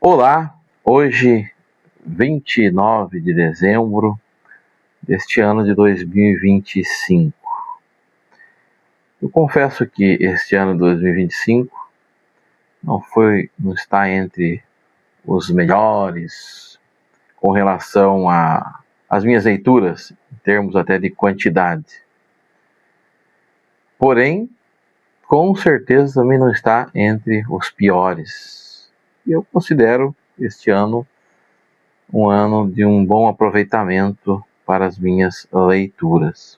Olá, hoje 29 de dezembro deste ano de 2025. Eu confesso que este ano de 2025 não está entre os melhores com relação às minhas leituras, em termos até de quantidade. Porém, com certeza também não está entre os piores. E eu considero este ano um ano de um bom aproveitamento para as minhas leituras.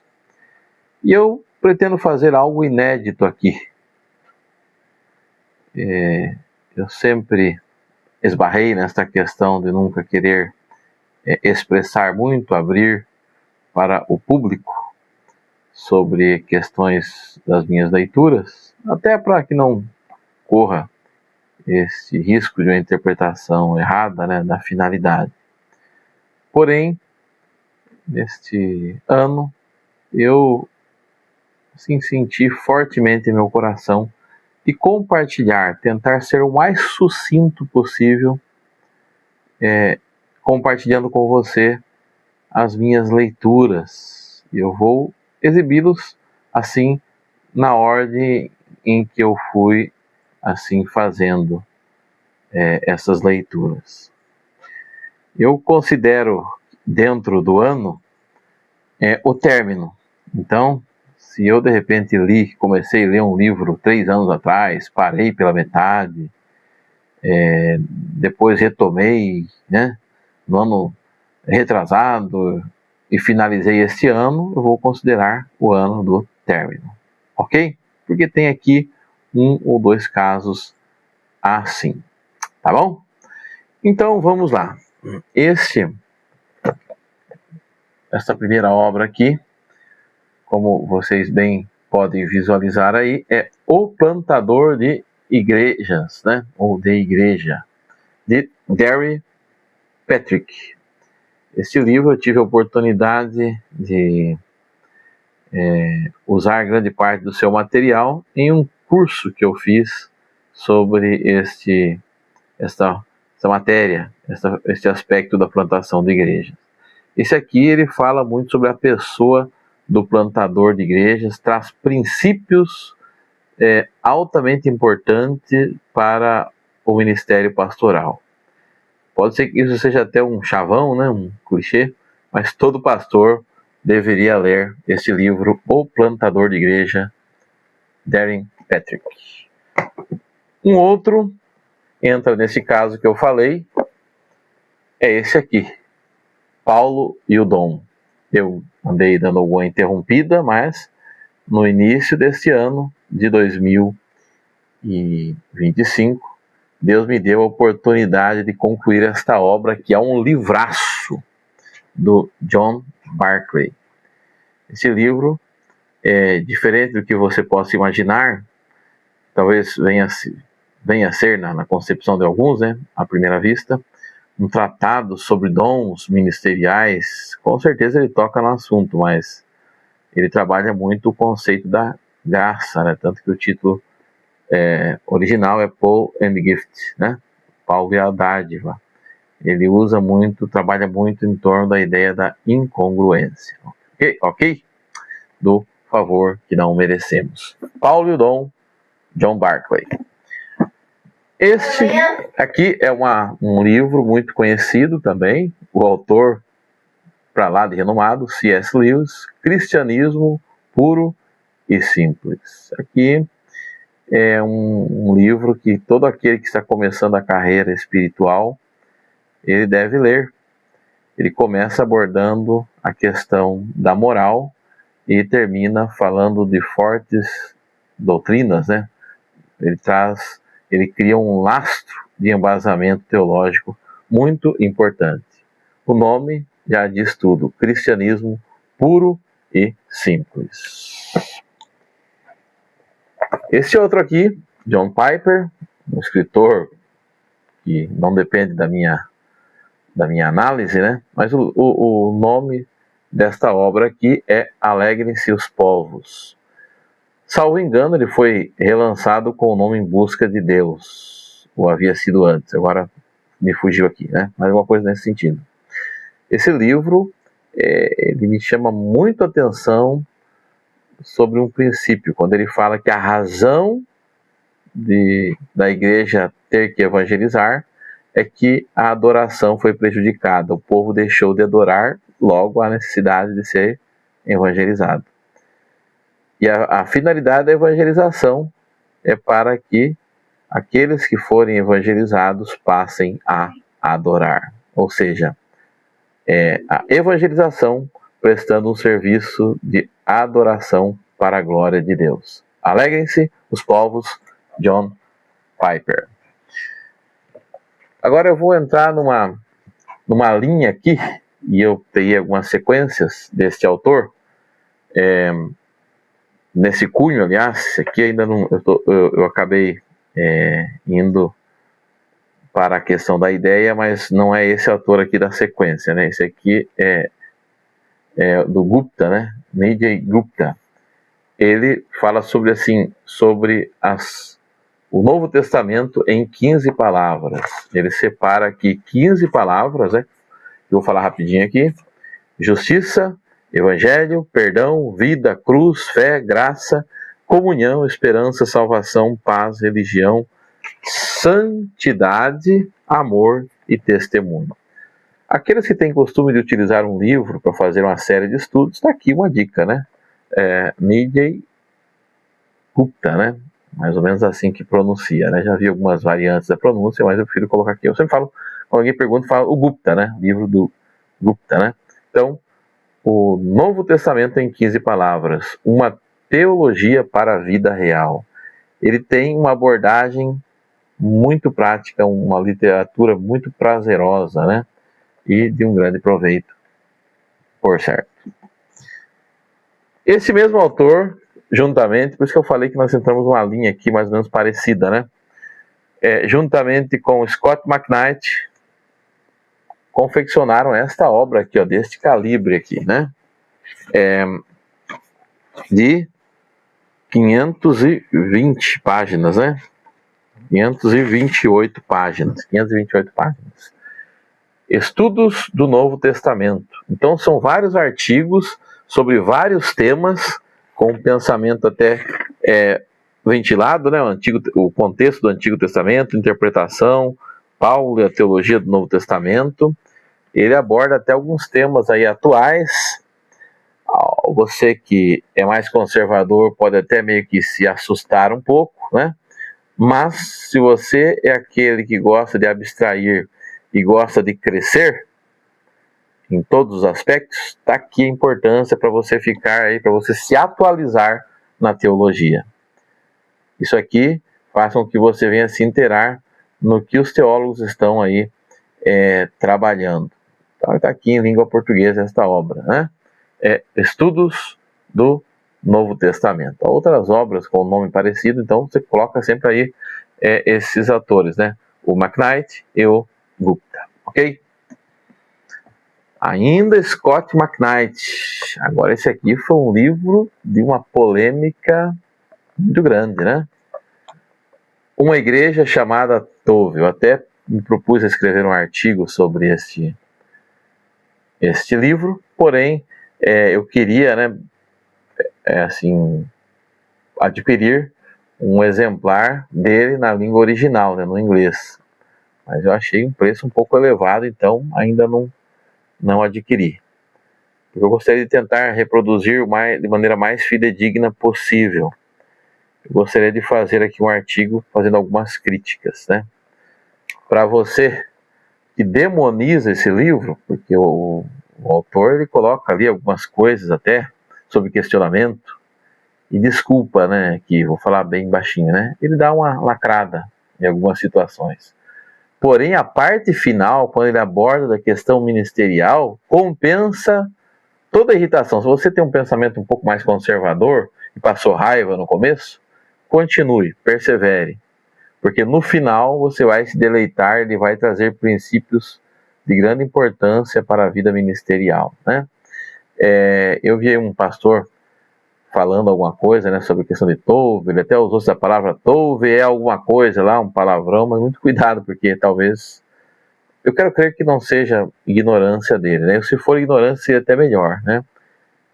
E eu pretendo fazer algo inédito aqui. Eu sempre esbarrei nesta questão de nunca querer expressar muito, abrir para o público sobre questões das minhas leituras, até para que não corra esse risco de uma interpretação errada, da finalidade. Porém, neste ano, eu senti fortemente em meu coração de compartilhar, tentar ser o mais sucinto possível, compartilhando com você as minhas leituras. Eu vou exibi-los assim, na ordem em que eu fui assim fazendo essas leituras. Eu considero dentro do ano o término. Então, se eu de repente comecei a ler um livro 3 anos atrás, parei pela metade, depois retomei, no ano retrasado e finalizei este ano, eu vou considerar o ano do término, ok? Porque tem aqui 1 ou 2 casos assim, tá bom? Então vamos lá. Essa primeira obra aqui, como vocês bem podem visualizar aí, é O Plantador de Igrejas, ou de Igreja, de Gary Patrick. Este livro eu tive a oportunidade de usar grande parte do seu material em um curso que eu fiz sobre esta matéria, este aspecto da plantação de igrejas. Esse aqui ele fala muito sobre a pessoa do plantador de igrejas, traz princípios altamente importantes para o ministério pastoral. Pode ser que isso seja até um chavão, um clichê, mas todo pastor deveria ler esse livro, O Plantador de Igreja, Gary Patrick. Um outro entra nesse caso que eu falei, é esse aqui, Paulo e o Dom. Eu andei dando alguma interrompida, mas no início deste ano de 2025, Deus me deu a oportunidade de concluir esta obra, que é um livraço do John Barclay. Esse livro é diferente do que você possa imaginar, talvez venha a ser na concepção de alguns, à primeira vista, um tratado sobre dons ministeriais. Com certeza ele toca no assunto, mas ele trabalha muito o conceito da graça, tanto que o título original é Paul and Gift, Paulo e a dádiva. Ele trabalha muito em torno da ideia da incongruência, ok? Do favor que não merecemos. Paulo e o Dom, John Barclay. Este aqui é um livro muito conhecido também, o autor para lá de renomado, C.S. Lewis, Cristianismo Puro e Simples. Aqui é um livro que todo aquele que está começando a carreira espiritual, ele deve ler. Ele começa abordando a questão da moral e termina falando de fortes doutrinas, Ele cria um lastro de embasamento teológico muito importante. O nome já diz tudo: Cristianismo Puro e Simples. Esse outro aqui, John Piper, um escritor que não depende da minha análise, mas o nome desta obra aqui é Alegrem-se os Povos. Salvo engano, ele foi relançado com o nome Em Busca de Deus, ou havia sido antes, agora me fugiu aqui, né? Mas alguma coisa nesse sentido. Esse livro, ele me chama muito a atenção sobre um princípio, quando ele fala que a razão da igreja ter que evangelizar é que a adoração foi prejudicada, o povo deixou de adorar, logo há necessidade de ser evangelizado. E a finalidade da evangelização é para que aqueles que forem evangelizados passem a adorar, ou seja, a evangelização prestando um serviço de adoração para a glória de Deus. Alegrem-se os povos, John Piper. Agora eu vou entrar numa linha aqui, e eu peguei algumas sequências deste autor, nesse cunho, aliás, aqui ainda não, eu acabei indo para a questão da ideia, mas não é esse autor aqui da sequência, né? Esse aqui é do Gupta, né? Nidhi Gupta. Ele fala sobre o Novo Testamento em 15 palavras. Ele separa aqui 15 palavras, né? Eu vou falar rapidinho aqui. Justiça, Evangelho, perdão, vida, cruz, fé, graça, comunhão, esperança, salvação, paz, religião, santidade, amor e testemunho. Aqueles que têm costume de utilizar um livro para fazer uma série de estudos, está aqui uma dica, né? Nidhi Gupta, né? Mais ou menos assim que pronuncia, né? Já vi algumas variantes da pronúncia, mas eu prefiro colocar aqui. Eu sempre falo, quando alguém pergunta, falo o Gupta, né? Livro do Gupta, né? Então, o Novo Testamento em 15 palavras, uma teologia para a vida real. Ele tem uma abordagem muito prática, uma literatura muito prazerosa, né? E de um grande proveito, por certo. Esse mesmo autor, juntamente, por isso que eu falei que nós entramos numa linha aqui mais ou menos parecida, né? Juntamente com Scott McKnight, confeccionaram esta obra aqui, ó, deste calibre aqui, né? De 520 páginas, né? 528 páginas. Estudos do Novo Testamento. Então são vários artigos sobre vários temas, com um pensamento até ventilado, né? O contexto do Antigo Testamento, interpretação, Paulo e a teologia do Novo Testamento. Ele aborda até alguns temas aí atuais. Você que é mais conservador pode até meio que se assustar um pouco, né? Mas se você é aquele que gosta de abstrair e gosta de crescer em todos os aspectos, está aqui a importância para você ficar aí, para você se atualizar na teologia. Isso aqui faz com que você venha se inteirar no que os teólogos estão aí trabalhando. Então está aqui em língua portuguesa esta obra, né? Estudos do Novo Testamento. Há outras obras com nome parecido, então você coloca sempre aí esses autores, né? O McKnight e o Gupta, ok? Ainda Scott McKnight. Agora esse aqui foi um livro de uma polêmica muito grande, né? Uma igreja chamada Tove. Eu até me propus a escrever um artigo sobre este livro, porém eu queria, né, adquirir um exemplar dele na língua original, né, no inglês. Mas eu achei um preço um pouco elevado, então ainda não adquiri. Eu gostaria de tentar reproduzir de maneira mais fidedigna possível. Eu gostaria de fazer aqui um artigo fazendo algumas críticas, né? Para você que demoniza esse livro, porque o autor ele coloca ali algumas coisas até sobre questionamento, e desculpa, né, que vou falar bem baixinho, né? Ele dá uma lacrada em algumas situações. Porém, a parte final, quando ele aborda da questão ministerial, compensa toda a irritação. Se você tem um pensamento um pouco mais conservador e passou raiva no começo, continue, persevere. Porque no final você vai se deleitar, ele vai trazer princípios de grande importância para a vida ministerial, né? Eu vi um pastor falando alguma coisa, né, sobre a questão de Tove, ele até usou essa palavra, Tove é alguma coisa lá, um palavrão, mas muito cuidado, porque talvez eu quero crer que não seja ignorância dele, né? Se for ignorância, seria até melhor, né?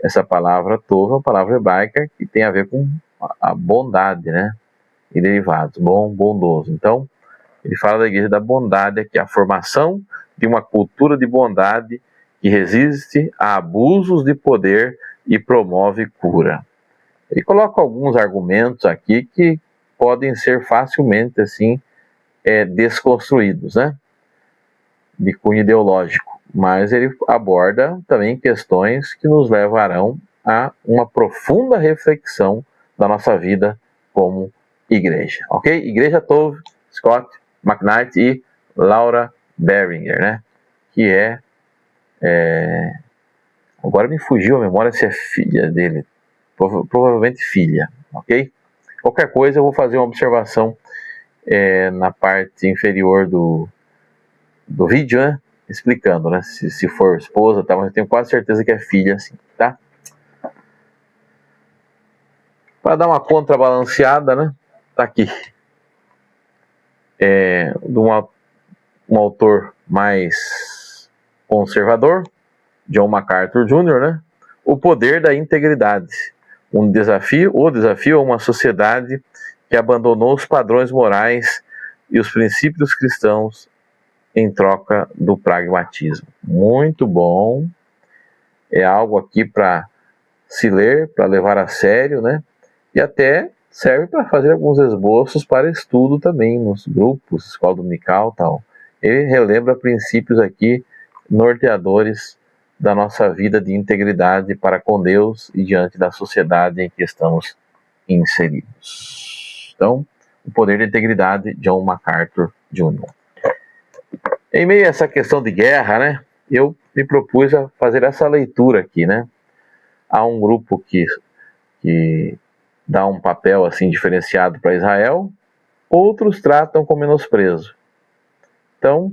Essa palavra tov é uma palavra hebraica que tem a ver com a bondade, né? E derivados, bom, bondoso. Então, ele fala da igreja da bondade, que é a formação de uma cultura de bondade que resiste a abusos de poder e promove cura. Ele coloca alguns argumentos aqui que podem ser facilmente assim desconstruídos, né? De cunho ideológico, mas ele aborda também questões que nos levarão a uma profunda reflexão da nossa vida como igreja, ok? Igreja Tov, Scott McKnight e Laura Beringer, né? Que agora me fugiu a memória se é filha dele, provavelmente filha, ok? Qualquer coisa eu vou fazer uma observação na parte inferior do vídeo, né? Explicando, né? Se for esposa, tá? Mas eu tenho quase certeza que é filha, assim, tá? Para dar uma contrabalanceada, né? Tá aqui. De um autor mais conservador, John MacArthur Jr., né? O poder da integridade. O desafio a uma sociedade que abandonou os padrões morais e os princípios cristãos em troca do pragmatismo. Muito bom. É algo aqui para se ler, para levar a sério, né? E até serve para fazer alguns esboços para estudo também nos grupos, escola dominical e tal. Ele relembra princípios aqui norteadores da nossa vida de integridade para com Deus e diante da sociedade em que estamos inseridos. Então, o poder da integridade, John MacArthur Jr. Em meio a essa questão de guerra, né, eu me propus a fazer essa leitura aqui, né? Há um grupo que dá um papel assim diferenciado para Israel, outros tratam com menosprezo. Então,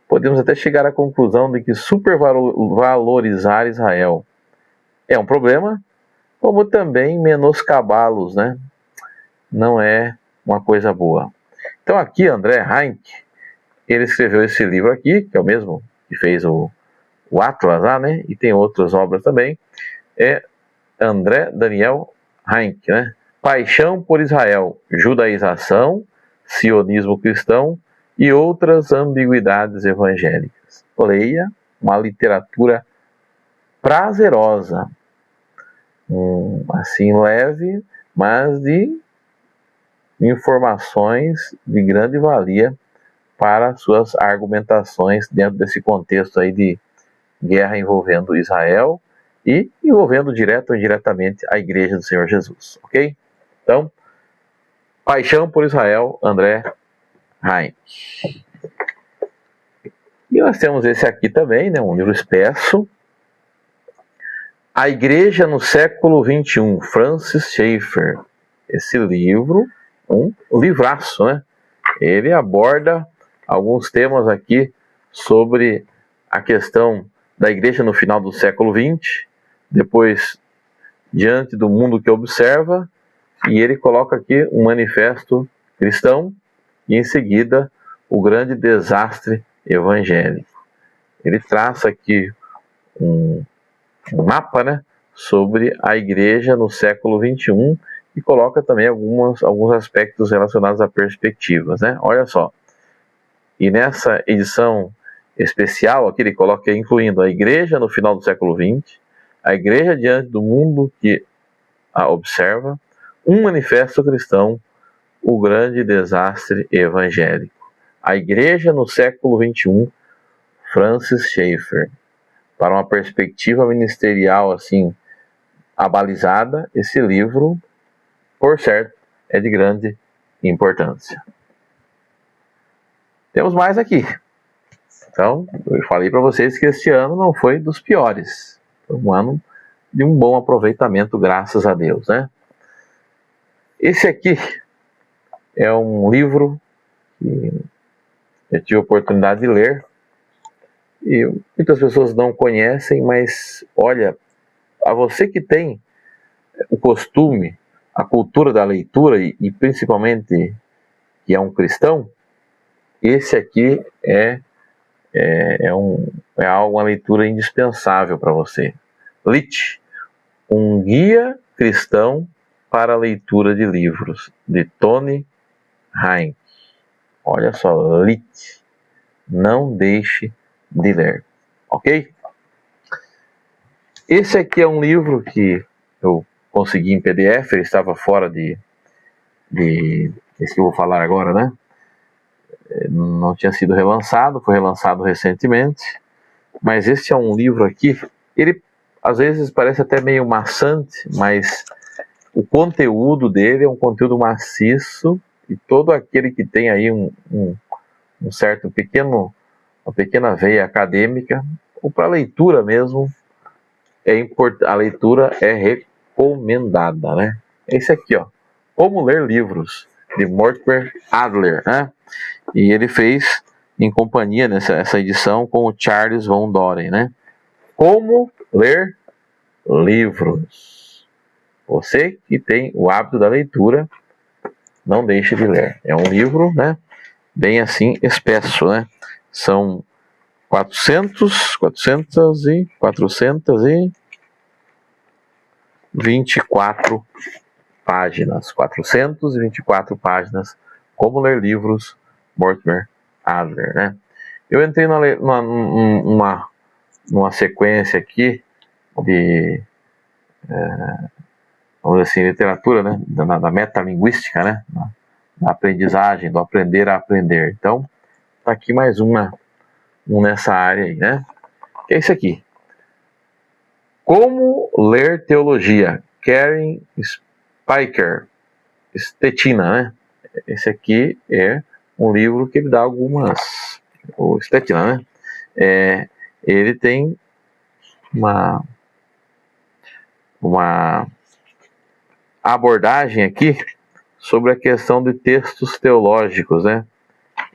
podemos até chegar à conclusão de que supervalorizar Israel é um problema, como também menoscabá-los, né? Não é uma coisa boa. Então aqui André Heinck, ele escreveu esse livro aqui, que é o mesmo que fez o Atlas lá, né? E tem outras obras também. É André Daniel Heinck, né? Paixão por Israel, Judaização, Sionismo Cristão e outras ambiguidades evangélicas. Leia uma literatura prazerosa, assim leve, mas de informações de grande valia para suas argumentações dentro desse contexto aí de guerra envolvendo Israel e envolvendo direto ou indiretamente a Igreja do Senhor Jesus, ok? Então, Paixão por Israel, André Heinck. E nós temos esse aqui também, né, um livro espesso, A Igreja no Século XXI, Francis Schaeffer. Esse livro, um livraço, né? Ele aborda alguns temas aqui sobre a questão da igreja no final do século XX, depois diante do mundo que observa, e ele coloca aqui um manifesto cristão e em seguida o grande desastre evangélico. Ele traça aqui um mapa, né, sobre a igreja no século XXI e coloca também alguns aspectos relacionados a perspectivas, né? Olha só. E nessa edição especial aqui ele coloca incluindo a igreja no final do século XX, a igreja diante do mundo que a observa, um manifesto cristão, o grande desastre evangélico. A igreja no século XXI, Francis Schaeffer. Para uma perspectiva ministerial assim abalizada, esse livro, por certo, é de grande importância. Temos mais aqui. Então, eu falei para vocês que este ano não foi dos piores. Foi um ano de um bom aproveitamento, graças a Deus, né? Esse aqui é um livro que eu tive a oportunidade de ler e muitas pessoas não conhecem, mas olha, a você que tem o costume, a cultura da leitura e principalmente que é um cristão, esse aqui é é uma leitura indispensável para você. Lit, um guia cristão para a leitura de livros, de Tony Hein. Olha só, Lit, não deixe de ler, ok? Esse aqui é um livro que eu consegui em PDF, ele estava fora esse que eu vou falar agora, né? Não tinha sido relançado, foi relançado recentemente, mas esse é um livro aqui, ele às vezes parece até meio maçante, mas o conteúdo dele é um conteúdo maciço, e todo aquele que tem aí um certo uma pequena veia acadêmica, ou para leitura mesmo, a leitura é recomendada, né? Esse aqui, ó, Como Ler Livros, de Mortimer Adler, né? E ele fez em companhia nessa edição com o Charles Von Doren, né? Como ler livros. Você que tem o hábito da leitura, não deixe de ler. É um livro, né? Bem assim, espesso, né? São 424 páginas. 424 páginas. Como ler livros, Mortimer Adler, né? Eu entrei numa sequência aqui de, vamos dizer assim, literatura, né? Da metalinguística, né? Da aprendizagem, do aprender a aprender. Então, tá aqui mais um nessa área aí, né? Que é isso aqui. Como ler teologia, Karen Spiker Stetina, né? Esse aqui é um livro que ele dá algumas... O Stetina, né? Ele tem uma abordagem aqui sobre a questão de textos teológicos, né?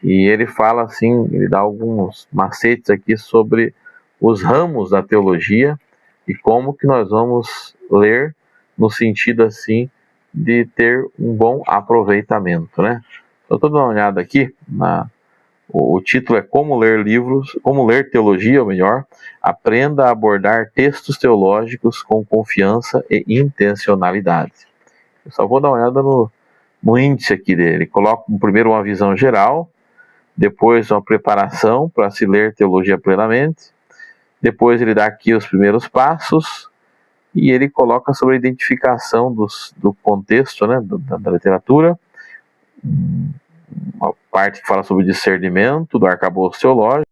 E ele fala assim, ele dá alguns macetes aqui sobre os ramos da teologia e como que nós vamos ler no sentido assim de ter um bom aproveitamento, né? Eu estou dando uma olhada aqui, o título é Como Ler Livros, Como Ler Teologia, ou melhor, aprenda a abordar textos teológicos com confiança e intencionalidade. Eu só vou dar uma olhada no índice aqui dele. Coloca primeiro uma visão geral, depois uma preparação para se ler teologia plenamente, depois ele dá aqui os primeiros passos, e ele coloca sobre a identificação do contexto, né, da literatura, uma parte que fala sobre o discernimento do arcabouço teológico,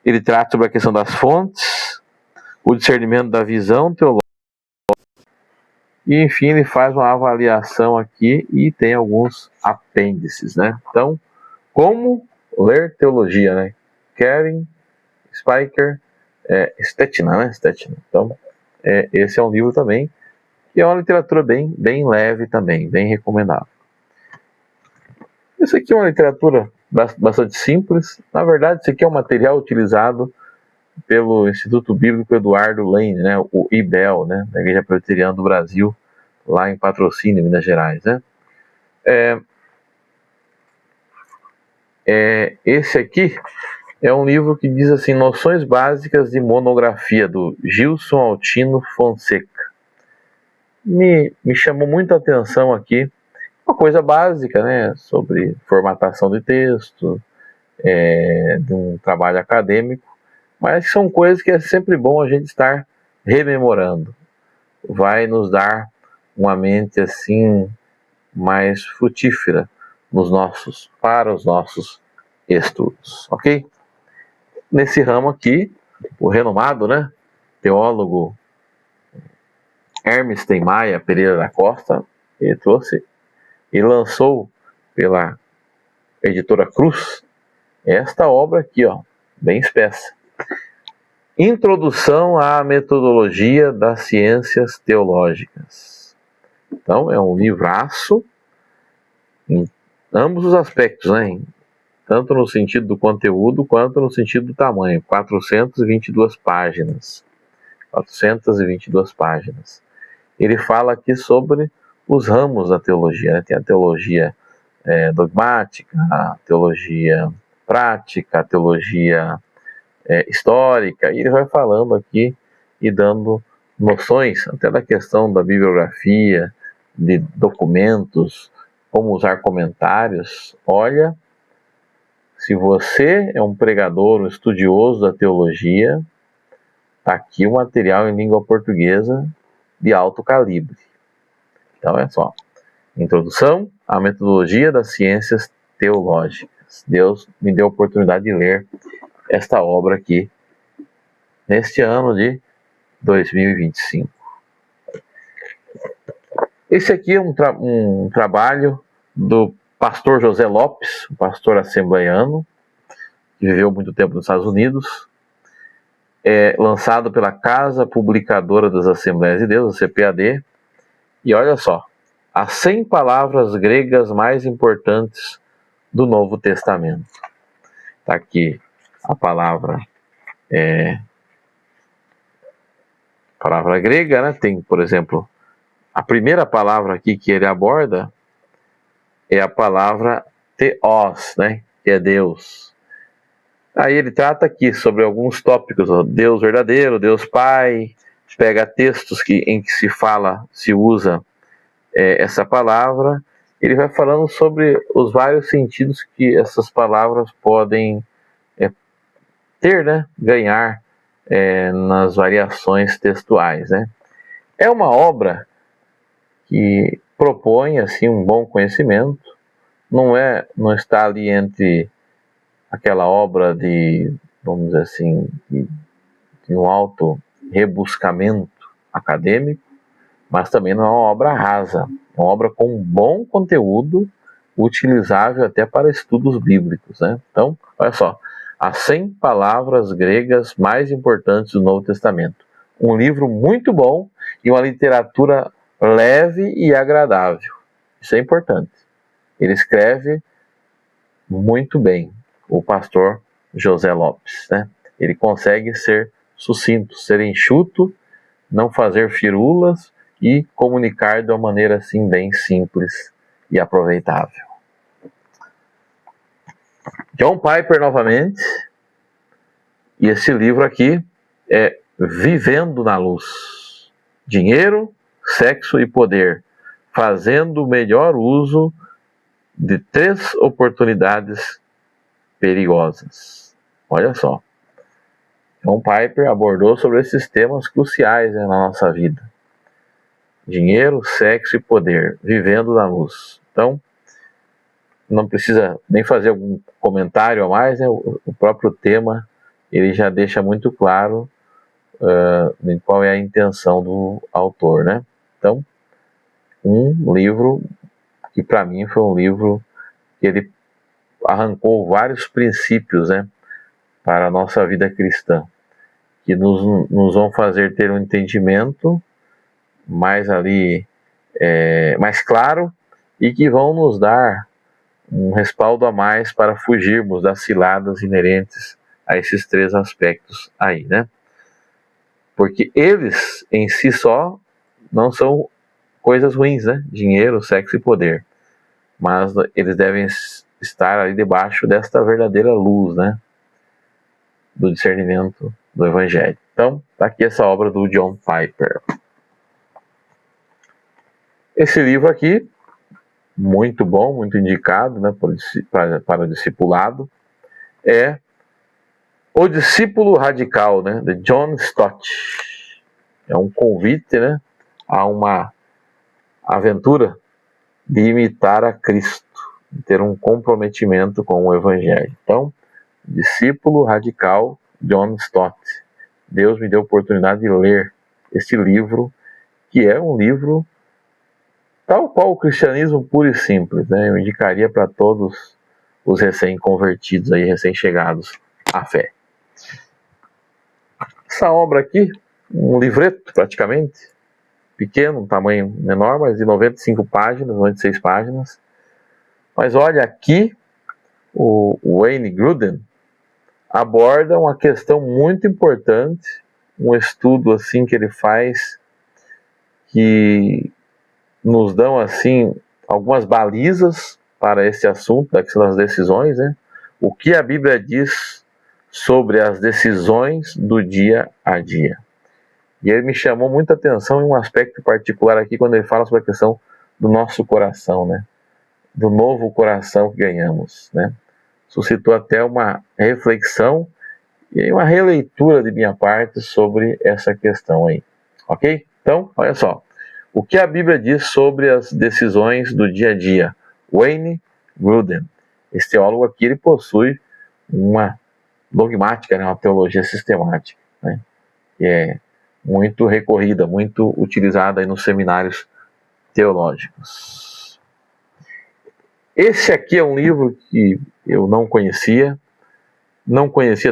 ele trata sobre a questão das fontes, o discernimento da visão teológica, e enfim ele faz uma avaliação aqui e tem alguns apêndices, né? Então, como ler teologia, né? Karen Spiker Stetina, né? Stetina. Então, esse é um livro também que é uma literatura bem leve também, bem recomendável. Isso aqui é uma literatura bastante simples. Na verdade, isso aqui é um material utilizado pelo Instituto Bíblico Eduardo Lane, né? O IBEL, né? Da Igreja Presbiteriana do Brasil, lá em Patrocínio, Minas Gerais, né? Esse aqui é um livro que diz assim, Noções Básicas de Monografia, do Gilson Altino Fonseca. Me chamou muita atenção aqui, uma coisa básica, né, sobre formatação de texto, de um trabalho acadêmico, mas são coisas que é sempre bom a gente estar rememorando. Vai nos dar uma mente assim mais frutífera para os nossos estudos, ok? Nesse ramo aqui, o renomado, né, teólogo Hermes Maia Pereira da Costa, ele trouxe e lançou pela editora Cruz esta obra aqui, ó, bem espessa. Introdução à Metodologia das Ciências Teológicas. Então, é um livraço em ambos os aspectos, né? Tanto no sentido do conteúdo quanto no sentido do tamanho. 422 páginas. 422 páginas. Ele fala aqui sobre os ramos da teologia, né? Tem a teologia dogmática, a teologia prática, a teologia histórica, e ele vai falando aqui e dando noções até da questão da bibliografia, de documentos, como usar comentários. Olha, se você é um pregador, um estudioso da teologia, está aqui um material em língua portuguesa de alto calibre. Então é só, introdução à metodologia das ciências teológicas. Deus me deu a oportunidade de ler esta obra aqui, neste ano de 2025. Esse aqui é um trabalho do pastor José Lopes, um pastor assembleiano, que viveu muito tempo nos Estados Unidos, lançado pela Casa Publicadora das Assembleias de Deus, a CPAD, e olha só, as 100 palavras gregas mais importantes do Novo Testamento. Está aqui a palavra grega, né? Tem, por exemplo, a primeira palavra aqui que ele aborda é a palavra theos, né? Que é Deus. Aí ele trata aqui sobre alguns tópicos, ó, Deus verdadeiro, Deus Pai, pega textos em que se usa essa palavra, ele vai falando sobre os vários sentidos que essas palavras podem ter, né? Ganhar nas variações textuais, né? É uma obra que propõe assim um bom conhecimento, não está ali entre aquela obra de, vamos dizer assim, de um alto rebuscamento acadêmico, mas também não é uma obra rasa, uma obra com um bom conteúdo, utilizável até para estudos bíblicos, né? Então, olha só, as 100 palavras gregas mais importantes do Novo Testamento. Um livro muito bom e uma literatura leve e agradável. Isso é importante. Ele escreve muito bem, o pastor José Lopes, né? Ele consegue ser sucinto, ser enxuto, não fazer firulas e comunicar de uma maneira assim bem simples e aproveitável. John Piper novamente, e esse livro aqui é Vivendo na Luz. Dinheiro, sexo e poder, fazendo o melhor uso de 3 oportunidades perigosas. Olha só, John Piper abordou sobre esses temas cruciais, né, na nossa vida. Dinheiro, sexo e poder, vivendo na luz. Então, não precisa nem fazer algum comentário a mais, né? O próprio tema ele já deixa muito claro em qual é a intenção do autor, né? Então, um livro que para mim foi um livro que ele arrancou vários princípios, né, para a nossa vida cristã, que nos vão fazer ter um entendimento mais claro e que vão nos dar um respaldo a mais para fugirmos das ciladas inerentes a esses 3 aspectos aí, né? Porque eles em si só não são coisas ruins, né? Dinheiro, sexo e poder. Mas eles devem estar ali debaixo desta verdadeira luz, né? Do discernimento do Evangelho. Então, está aqui essa obra do John Piper. Esse livro aqui, muito bom, muito indicado, né, para o discipulado, é O Discípulo Radical, né, de John Stott. É um convite, né, a uma aventura de imitar a Cristo, de ter um comprometimento com o Evangelho. Então, Discípulo Radical, John Stott. Deus me deu a oportunidade de ler este livro, que é um livro tal qual o cristianismo puro e simples, né? Eu indicaria para todos os recém-convertidos, aí, recém-chegados à fé. Essa obra aqui, um livreto praticamente, pequeno, um tamanho menor, mas de 95 páginas, 96 páginas. Mas olha, aqui o Wayne Grudem aborda uma questão muito importante, um estudo assim que ele faz, que nos dão assim algumas balizas para esse assunto das decisões, né? o que a Bíblia diz sobre as decisões do dia a dia. E ele me chamou muita atenção em um aspecto particular aqui, quando ele fala sobre a questão do nosso coração, né? Do novo coração que ganhamos, né? Suscitou até uma reflexão e uma releitura de minha parte sobre essa questão aí, ok? Então, olha só, o que a Bíblia diz sobre as decisões do dia a dia? Wayne Grudem, esse teólogo aqui, ele possui uma dogmática, né, uma teologia sistemática, né, que é muito recorrida, muito utilizada aí nos seminários teológicos. Esse aqui é um livro que eu não conhecia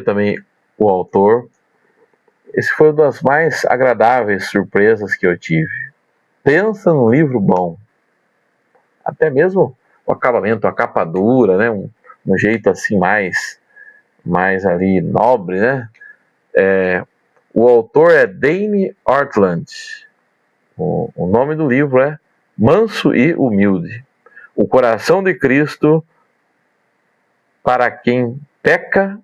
também o autor. Esse foi uma das mais agradáveis surpresas que eu tive. Pensa num livro bom. Até mesmo o acabamento, a capa dura, né? Um jeito assim mais ali nobre, né? O autor é Dane Ortlund. O nome do livro é Manso e Humilde. O coração de Cristo para quem peca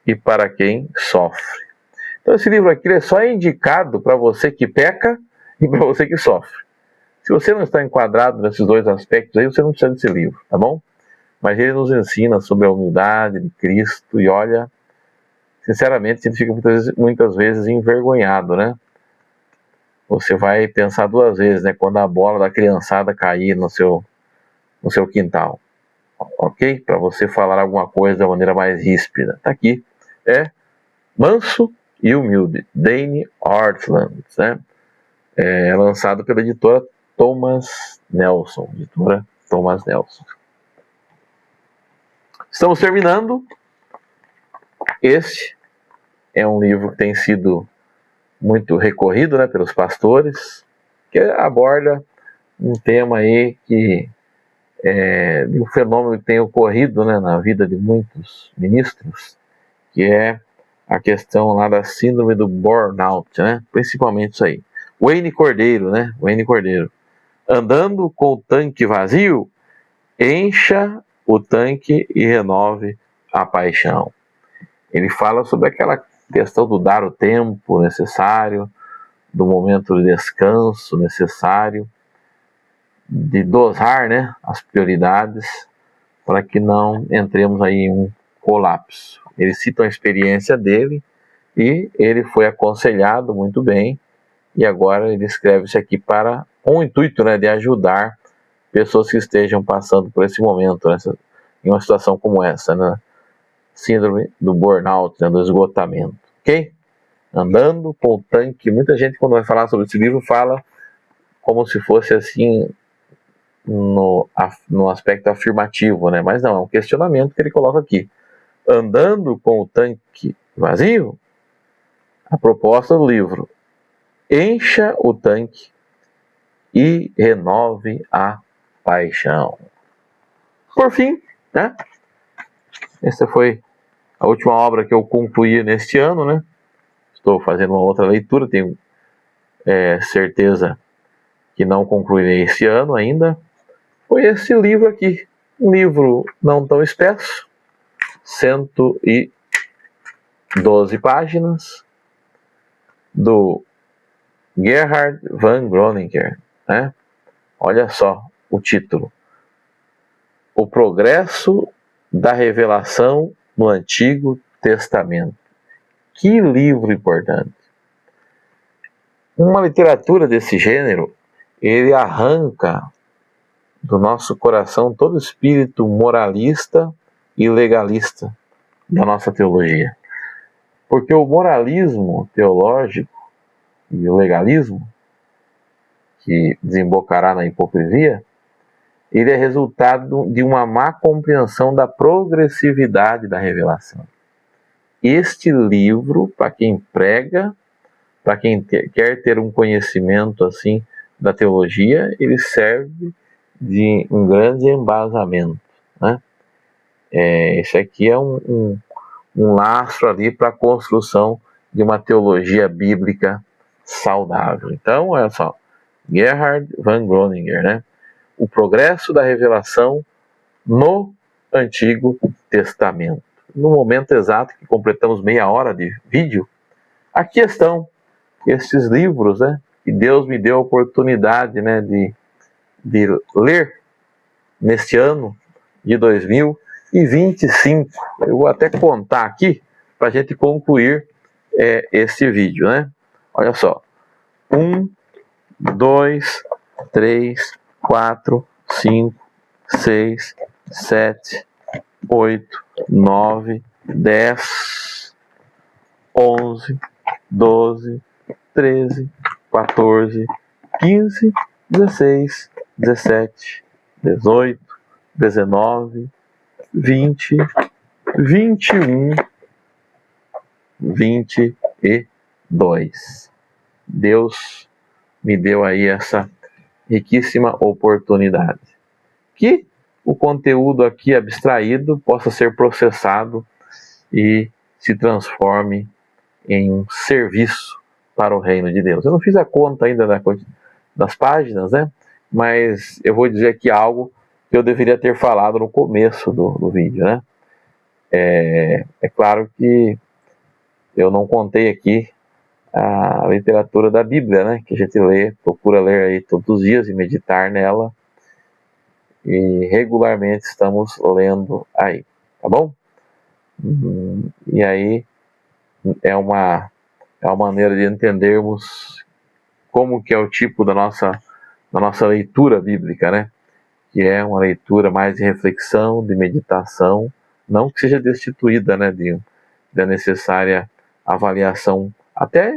e para quem sofre. Então esse livro aqui é só indicado para você que peca e para você que sofre. Se você não está enquadrado nesses dois aspectos aí, você não precisa desse livro, tá bom? Mas ele nos ensina sobre a humildade de Cristo e olha, sinceramente, a gente fica muitas vezes envergonhado, né? Você vai pensar duas vezes, né? Quando a bola da criançada cair no seu quintal, ok? Para você falar alguma coisa da maneira mais ríspida. Tá aqui. É Manso e Humilde, Dane Ortlund, né? É lançado pela editora Thomas Nelson. Estamos terminando. Este é um livro que tem sido muito recorrido, né, pelos pastores, que aborda um tema aí que de um fenômeno que tem ocorrido, né, na vida de muitos ministros, que é a questão lá da síndrome do burnout, né, principalmente isso aí. Wayne Cordeiro, né, andando com o tanque vazio, encha o tanque e renove a paixão. Ele fala sobre aquela questão do dar o tempo necessário, do momento de descanso necessário, de dosar, né, as prioridades para que não entremos aí em um colapso. Ele cita a experiência dele e ele foi aconselhado muito bem e agora ele escreve isso aqui com o intuito, né, de ajudar pessoas que estejam passando por esse momento, em uma situação como essa, né? Síndrome do burnout, né, do esgotamento, ok? Andando com o tanque. Muita gente, quando vai falar sobre esse livro, fala como se fosse assim no aspecto afirmativo, né? Mas não, é um questionamento que ele coloca aqui. Andando com o tanque vazio, a proposta do livro: encha o tanque e renove a paixão. Por fim, né? Essa foi a última obra que eu concluí neste ano, né? Estou fazendo uma outra leitura, tenho certeza que não concluirei esse ano ainda. Foi esse livro aqui, um livro não tão espesso, 112 páginas, do Gerhard von Groninger, né? Olha só o título: O Progresso da Revelação no Antigo Testamento. Que livro importante! Uma literatura desse gênero, ele arranca do nosso coração todo o espírito moralista e legalista da nossa teologia. Porque o moralismo teológico e o legalismo, que desembocará na hipocrisia, ele é resultado de uma má compreensão da progressividade da revelação. Este livro, para quem prega, para quem quer ter um conhecimento assim da teologia, ele serve de um grande embasamento, né? Esse aqui é um lastro ali para a construção de uma teologia bíblica saudável. Então, olha só, Gerhard von Groninger, né? O Progresso da Revelação no Antigo Testamento. No momento exato que completamos meia hora de vídeo, aqui estão esses livros, né, que Deus me deu a oportunidade, né, de ler neste ano de 2025. Eu vou até contar aqui para a gente concluir esse vídeo, né? Olha só. 1, 2, 3, 4, 5, 6, 7, 8, 9, 10, 11, 12, 13, 14, 15, 16, 17, 18, 19, 20, 21, 22. Deus me deu aí essa riquíssima oportunidade. Que o conteúdo aqui abstraído possa ser processado e se transforme em um serviço para o reino de Deus. Eu não fiz a conta ainda das páginas, né? Mas eu vou dizer aqui algo que eu deveria ter falado no começo do vídeo, né? É claro que eu não contei aqui a literatura da Bíblia, né? Que a gente lê, procura ler aí todos os dias e meditar nela. E regularmente estamos lendo aí, tá bom? E aí é uma maneira de entendermos como que é o tipo da nossa leitura bíblica, né? Que é uma leitura mais de reflexão, de meditação, não que seja destituída, né, da necessária avaliação, até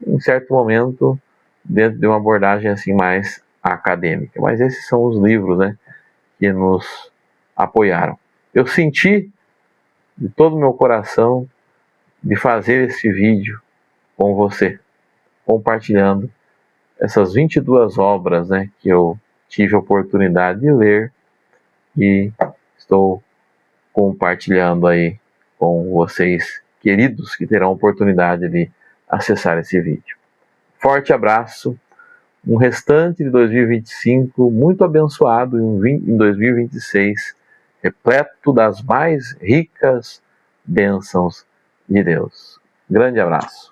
em certo momento, dentro de uma abordagem assim mais acadêmica. Mas esses são os livros, né, que nos apoiaram. Eu senti de todo o meu coração de fazer esse vídeo com você, compartilhando essas 22 obras, né, que eu tive a oportunidade de ler e estou compartilhando aí com vocês, queridos, que terão a oportunidade de acessar esse vídeo. Forte abraço, um restante de 2025 muito abençoado em 2026, repleto das mais ricas bênçãos de Deus. Grande abraço.